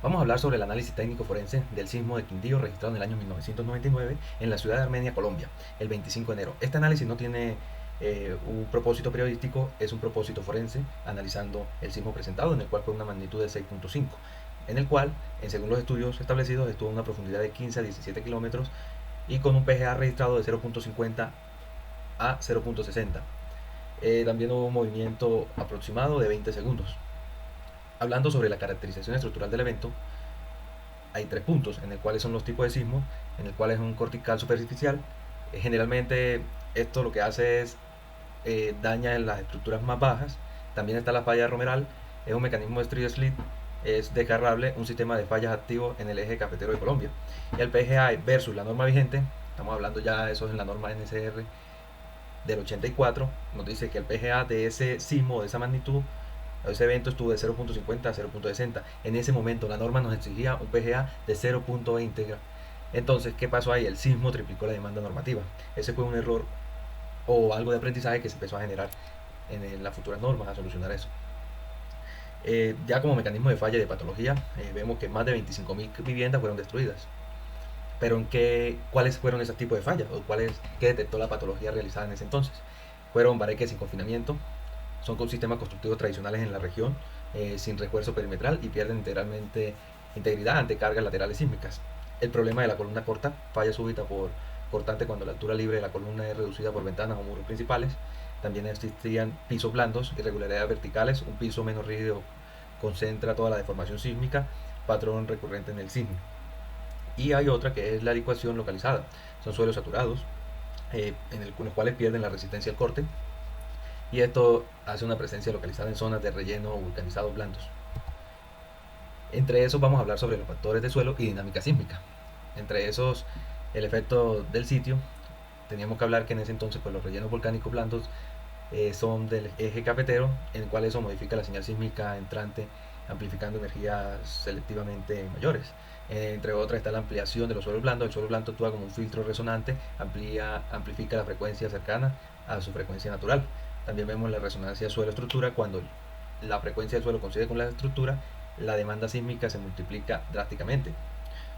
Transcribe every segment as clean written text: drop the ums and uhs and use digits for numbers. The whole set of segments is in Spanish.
Vamos a hablar sobre el análisis técnico forense del sismo de Quindío registrado en el año 1999 en la ciudad de Armenia, Colombia, el 25 de enero. Este análisis no tiene un propósito periodístico, es un propósito forense, analizando el sismo presentado, en el cual fue una magnitud de 6.5, en el cual, según los estudios establecidos, estuvo a una profundidad de 15 a 17 kilómetros y con un PGA registrado de 0.50 a 0.60. También hubo un movimiento aproximado de 20 segundos. Hablando sobre la caracterización estructural del evento, hay tres puntos, en el cual son los tipos de sismo, en el cual es un cortical superficial. Generalmente esto lo que hace es daña en las estructuras más bajas. También está la falla de Romeral, es un mecanismo de Street Slit, es descargable, un sistema de fallas activo en el eje cafetero de Colombia. Y el PGA versus la norma vigente, estamos hablando ya de eso en la norma NSR del 84, nos dice que el PGA de ese sismo, de esa magnitud, ese evento estuvo de 0.50 a 0.60. En ese momento la norma nos exigía un PGA de 0.20. Entonces, ¿qué pasó ahí? El sismo triplicó la demanda normativa. Ese fue un error o algo de aprendizaje que se empezó a generar en las futuras normas a solucionar eso. Ya como mecanismo de falla y de patología, vemos que más de 25.000 viviendas fueron destruidas. Pero ¿cuáles fueron esos tipos de fallas? ¿O qué detectó la patología realizada en ese entonces? Fueron bareques sin confinamiento, son sistemas constructivos tradicionales en la región, sin refuerzo perimetral y pierden integralmente integridad ante cargas laterales sísmicas. El problema de la columna corta, falla súbita por cortante cuando la altura libre de la columna es reducida por ventanas o muros principales. También existían pisos blandos, irregularidades verticales, un piso menos rígido concentra toda la deformación sísmica, patrón recurrente en el sismo. Y hay otra que es la licuación localizada, son suelos saturados, con los cuales pierden la resistencia al corte, y esto hace una presencia localizada en zonas de relleno vulcanizados blandos. Entre esos vamos a hablar sobre los factores de suelo y dinámica sísmica. Entre esos, el efecto del sitio. Teníamos que hablar que en ese entonces pues, los rellenos volcánicos blandos son del eje cafetero, en el cual eso modifica la señal sísmica entrante, amplificando energías selectivamente mayores. Entre otras está la ampliación de los suelos blandos. El suelo blando actúa como un filtro resonante, amplifica la frecuencia cercana a su frecuencia natural. También vemos la resonancia suelo-estructura. Cuando la frecuencia del suelo coincide con la estructura, la demanda sísmica se multiplica drásticamente.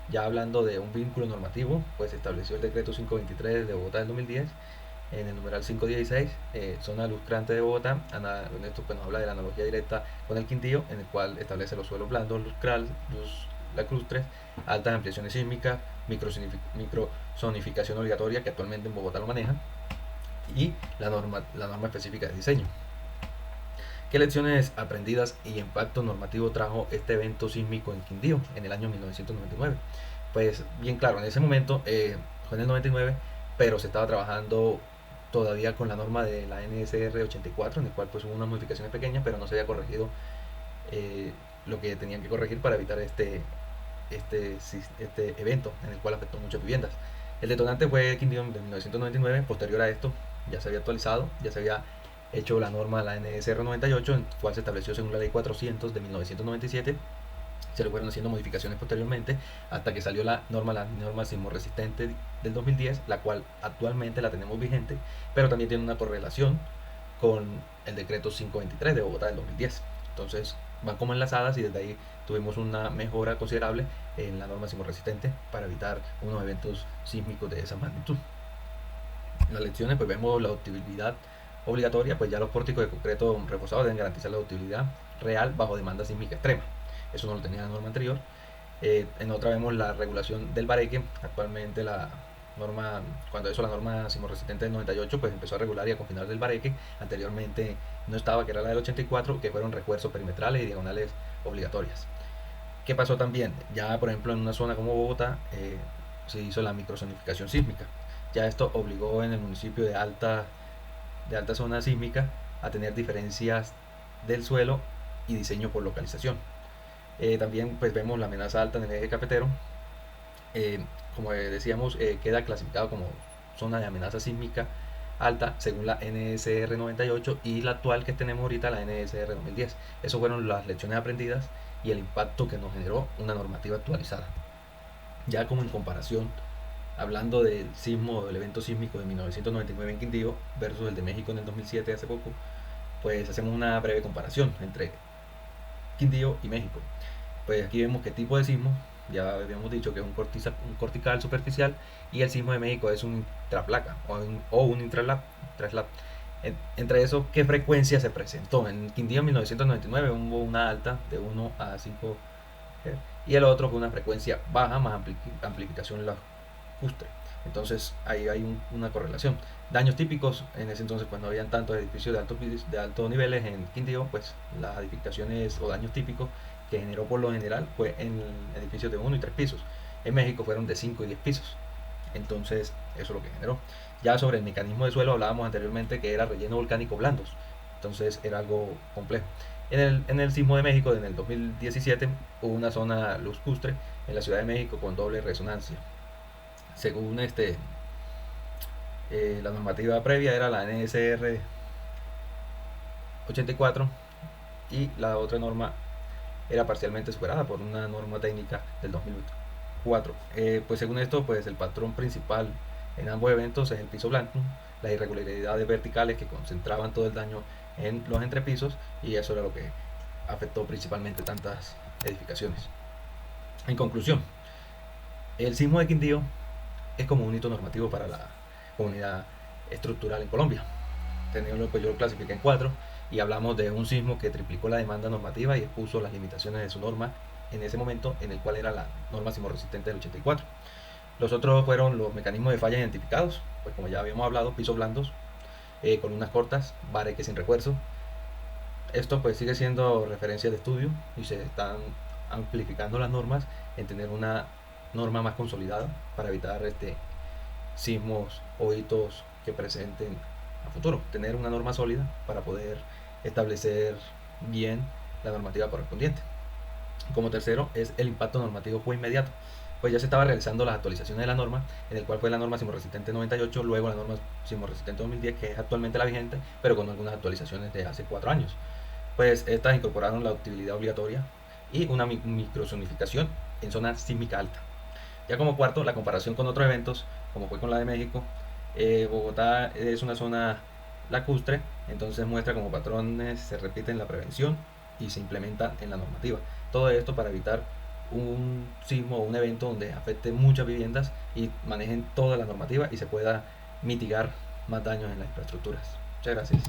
Ya hablando de un vínculo normativo, pues se estableció el decreto 523 de Bogotá del 2010 en el numeral 516, zona lucrante de Bogotá. En esto pues, nos habla de la analogía directa con el Quindío, en el cual establece los suelos blandos, los lacustres, altas ampliaciones sísmicas, microzonificación obligatoria, que actualmente en Bogotá lo maneja, y la norma específica de diseño. ¿Qué lecciones aprendidas y impacto normativo trajo este evento sísmico en Quindío en el año 1999? Pues bien claro, en ese momento, fue en el 99, pero se estaba trabajando todavía con la norma de la NSR 84, en el cual pues hubo unas modificaciones pequeñas, pero no se había corregido eh, lo que tenían que corregir para evitar este evento, en el cual afectó muchas viviendas. El detonante fue Quindío de 1999. Posterior a esto ya se había actualizado, ya se había hecho la norma la NSR 98, en la cual se estableció según la ley 400 de 1997. Se le fueron haciendo modificaciones posteriormente hasta que salió la norma sismo resistente del 2010, la cual actualmente la tenemos vigente, pero también tiene una correlación con el decreto 523 de Bogotá del 2010. Entonces van como enlazadas, y desde ahí tuvimos una mejora considerable en la norma sismo resistente para evitar unos eventos sísmicos de esa magnitud. En las lecciones pues vemos la ductibilidad obligatoria. Pues ya los pórticos de concreto reforzado deben garantizar la ductibilidad real bajo demanda sísmica extrema. Eso no lo tenía la norma anterior. En otra vemos la regulación del bareque. Actualmente la norma, cuando eso la norma sismo resistente del 98, pues empezó a regular y a confinar del bareque. Anteriormente no estaba, que era la del 84, que fueron refuerzos perimetrales y diagonales obligatorias. ¿Qué pasó también? Ya por ejemplo en una zona como Bogotá, se hizo la microzonificación sísmica. Ya esto obligó en el municipio de alta zona sísmica a tener diferencias del suelo y diseño por localización. También pues vemos la amenaza alta en el eje cafetero. Como decíamos, queda clasificado como zona de amenaza sísmica alta según la NSR 98 y la actual que tenemos ahorita, la NSR 2010. Esas fueron las lecciones aprendidas y el impacto que nos generó una normativa actualizada. Ya como en comparación, hablando del sismo, del evento sísmico de 1999 en Quindío versus el de México en el 2007 hace poco, pues hacemos una breve comparación entre Quindío y México. Pues aquí vemos qué tipo de sismo, ya habíamos dicho que es un cortical superficial, y el sismo de México es un intraplaca o un traslap. Entre eso, ¿qué frecuencia se presentó? En Quindío en 1999 hubo una alta de 1 a 5 Hz, y el otro con una frecuencia baja más amplificación lacustre. Entonces ahí hay una correlación. Daños típicos en ese entonces, cuando habían tantos edificios de altos niveles en Quindío, pues las edificaciones o daños típicos que generó por lo general fue en edificios de 1 y 3 pisos. En México fueron de 5 y 10 pisos. Entonces eso es lo que generó. Ya sobre el mecanismo de suelo hablábamos anteriormente que era relleno volcánico blandos. Entonces era algo complejo. En el sismo de México en el 2017 hubo una zona lacustre en la Ciudad de México con doble resonancia. Según la normativa previa era la NSR 84, y la otra norma era parcialmente superada por una norma técnica del 2004. Pues según esto, pues el patrón principal en ambos eventos es el piso blanco, las irregularidades verticales que concentraban todo el daño en los entrepisos, y eso era lo que afectó principalmente tantas edificaciones. En conclusión, el sismo de Quindío es como un hito normativo para la comunidad estructural en Colombia. Pues yo lo clasifiqué en 4, y hablamos de un sismo que triplicó la demanda normativa y expuso las limitaciones de su norma en ese momento, en el cual era la norma sismorresistente del 84. Los otros fueron los mecanismos de falla identificados, pues como ya habíamos hablado, pisos blandos, columnas cortas, bareques sin refuerzo. Esto pues sigue siendo referencia de estudio, y se están amplificando las normas en tener una norma más consolidada para evitar sismos o hitos que presenten a futuro. Tener una norma sólida para poder establecer bien la normativa correspondiente. Como tercero es el impacto normativo fue inmediato, pues ya se estaba realizando las actualizaciones de la norma, en el cual fue la norma sismorresistente 98, luego la norma sismorresistente 2010, que es actualmente la vigente, pero con algunas actualizaciones de hace 4 años. Pues estas incorporaron la utilidad obligatoria y una microzonificación en zona sísmica alta. Ya como cuarto, la comparación con otros eventos, como fue con la de México. Bogotá es una zona lacustre, entonces muestra como patrones se repiten la prevención y se implementa en la normativa. Todo esto para evitar un sismo o un evento donde afecte muchas viviendas y manejen toda la normativa y se pueda mitigar más daños en las infraestructuras. Muchas gracias.